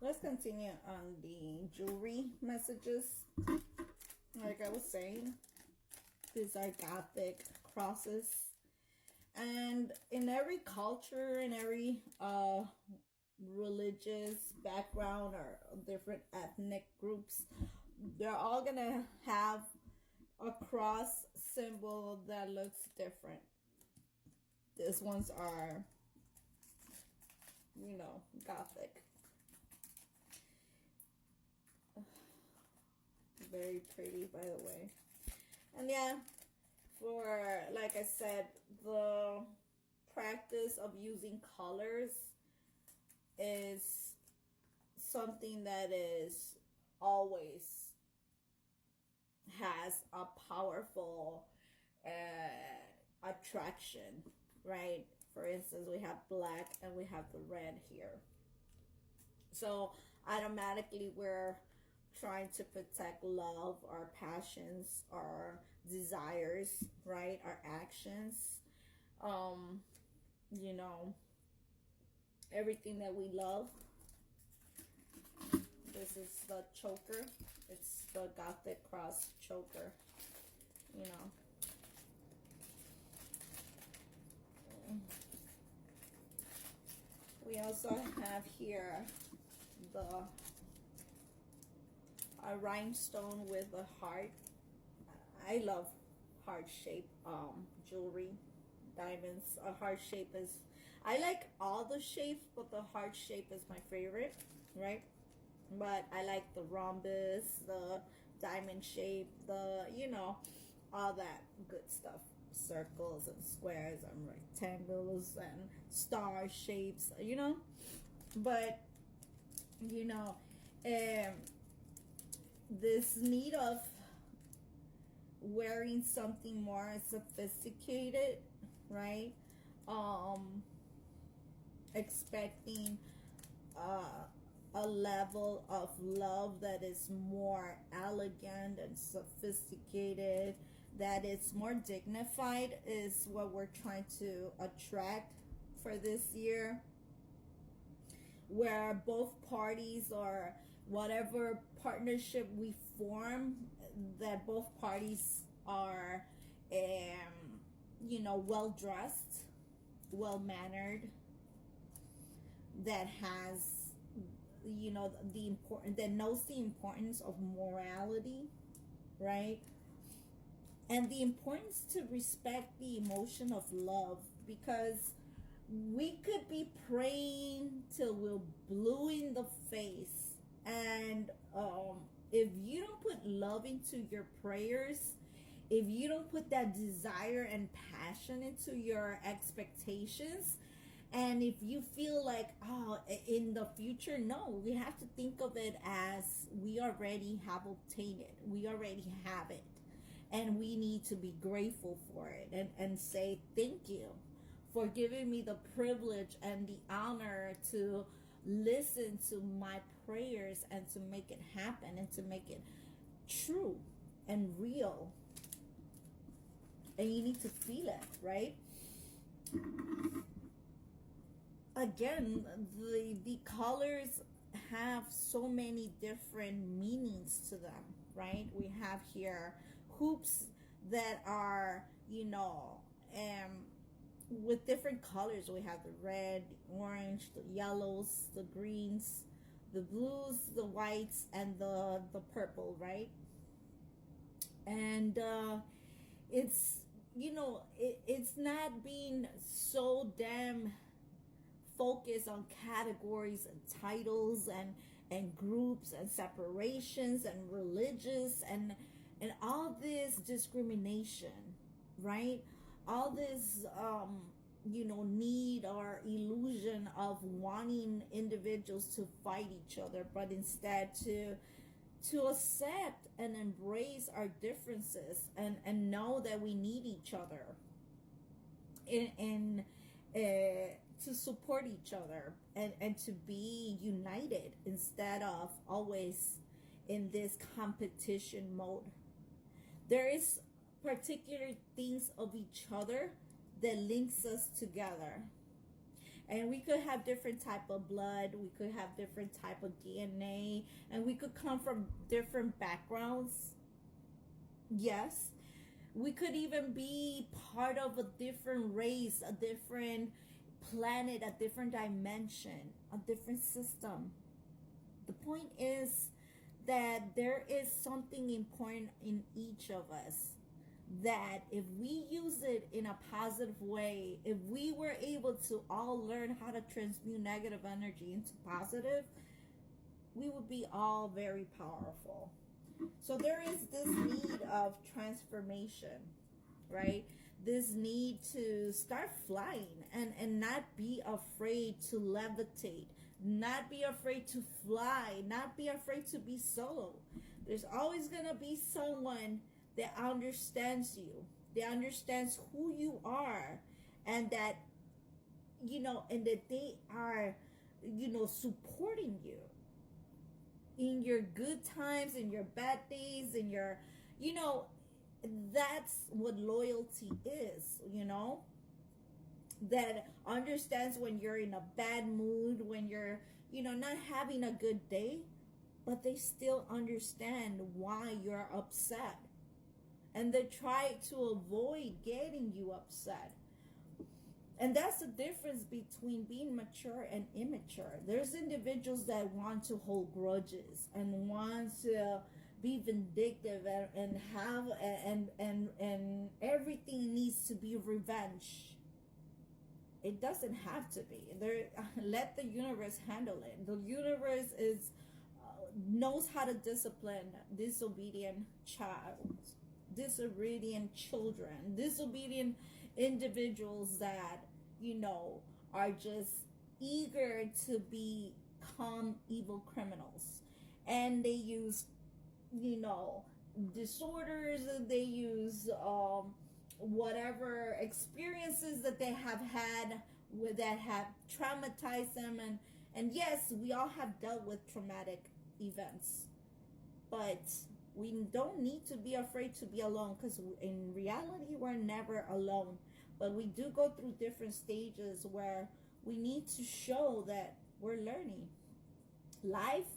Let's continue on the jewelry messages. Like I was saying, these are Gothic crosses. And in every culture, in every religious background or different ethnic groups, they're all gonna have a cross symbol that looks different. These ones are, Gothic. Very pretty, by the way. And yeah, for, like I said, the practice of using colors is something that is always has a powerful attraction, right? For instance, we have black and we have the red here. So automatically we're trying to protect love, our passions, our desires, right? Our actions, um, you know, everything that we love. This is the choker. It's the Gothic cross choker, you know. We also have here a rhinestone with a heart. I love heart shape jewelry, diamonds. A heart shape is, I like all the shapes, but the heart shape is my favorite, right? But I like the rhombus, the diamond shape, all that good stuff. Circles and squares and rectangles and star shapes, But, this need of wearing something more sophisticated, right? Expecting a level of love that is more elegant and sophisticated, that is more dignified, is what we're trying to attract for this year, where both parties, or whatever partnership we form, that both parties are well dressed, well mannered, that has that knows the importance of morality, right? And the importance to respect the emotion of love, because we could be praying till we're blue in the face, and if you don't put love into your prayers, if you don't put that desire and passion into your expectations, and if you feel like, oh, in the future, no, we have to think of it as we already have obtained it. We already have it. And we need to be grateful for it, and say thank you for giving me the privilege and the honor to listen to my prayers and to make it happen and to make it true and real. And you need to feel it, right? Again, the colors have so many different meanings to them, right? We have here hoops that are, with different colors. We have the red, the orange, the yellows, the greens, the blues, the whites, and the purple, right? And it's it's not being so damn focused on categories and titles and groups and separations and religious and all this discrimination, right? All this need or illusion of wanting individuals to fight each other, but instead to accept and embrace our differences, and know that we need each other, and to support each other, and to be united, instead of always in this competition mode. There is particular things of each other that links us together. And we could have different type of blood, we could have different type of DNA, and we could come from different backgrounds. Yes, we could even be part of a different race, a different planet, a different dimension, a different system. The point is that there is something important in each of us, that if we use it in a positive way, if we were able to all learn how to transmute negative energy into positive, we would be all very powerful. So there is this need of transformation, right? This need to start flying, and not be afraid to levitate, not be afraid to fly, not be afraid to be solo. There's always going to be someone that understands you, that understands who you are, and that, and that they are, supporting you in your good times, in your bad days, in your, that's what loyalty is, that understands when you're in a bad mood, when you're, not having a good day, but they still understand why you're upset. And they try to avoid getting you upset. And that's the difference between being mature and immature. There's individuals that want to hold grudges and want to be vindictive, and have and everything needs to be revenge. It doesn't have to be. Let the universe handle it. The universe knows how to discipline disobedient child, disobedient children, disobedient individuals that, are just eager to become evil criminals. And they use, disorders, they use whatever experiences that they have had that have traumatized them. And yes, we all have dealt with traumatic events, but we don't need to be afraid to be alone, because in reality we're never alone. But we do go through different stages where we need to show that we're learning. Life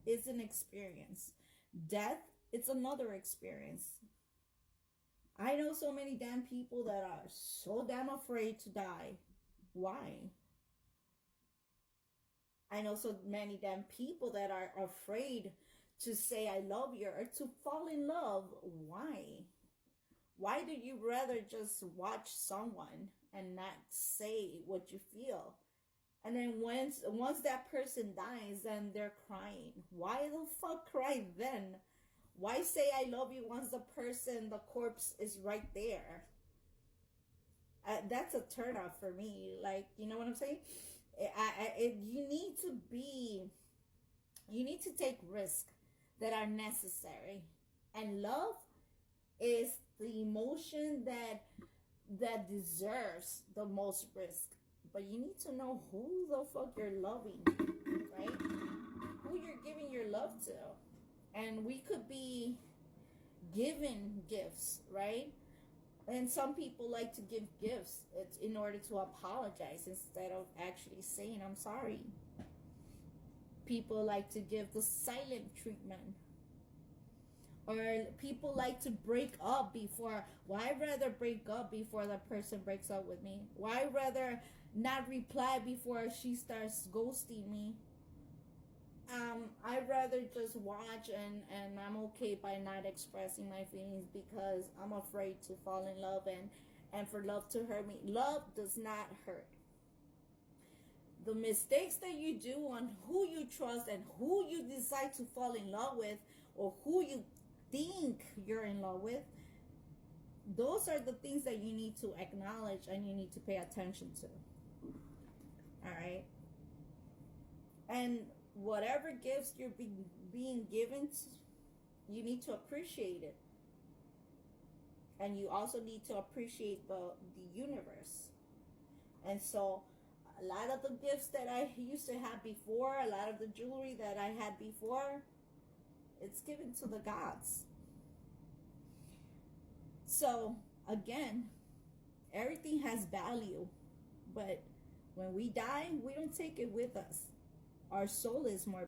is an experience. Death, it's another experience. I know so many damn people that are so damn afraid to die. Why? I know so many damn people that are afraid to say I love you, or to fall in love. Why? Why do you rather just watch someone and not say what you feel? And then once that person dies and they're crying, why the fuck cry then? Why say I love you once the corpse is right there? That's a turnoff for me. Like, you know what I'm saying? You need to take risks that are necessary. And love is the emotion that deserves the most risk. But you need to know who the fuck you're loving, right? Who you're giving your love to. And we could be given gifts, right? And some people like to give gifts in order to apologize instead of actually saying I'm sorry. People like to give the silent treatment. Or people like to break up before. Why rather break up before the person breaks up with me? Why rather not reply before she starts ghosting me? I'd rather just watch, and I'm okay by not expressing my feelings, because I'm afraid to fall in love and for love to hurt me. Love does not hurt. The mistakes that you do on who you trust and who you decide to fall in love with, or who you think you're in love with, those are the things that you need to acknowledge and you need to pay attention to. All right? And whatever gifts you're being given, you need to appreciate it. And you also need to appreciate the universe. And so a lot of the gifts that I used to have before, a lot of the jewelry that I had before, it's given to the gods. So again, everything has value, but When we die, we don't take it with us. Our soul is more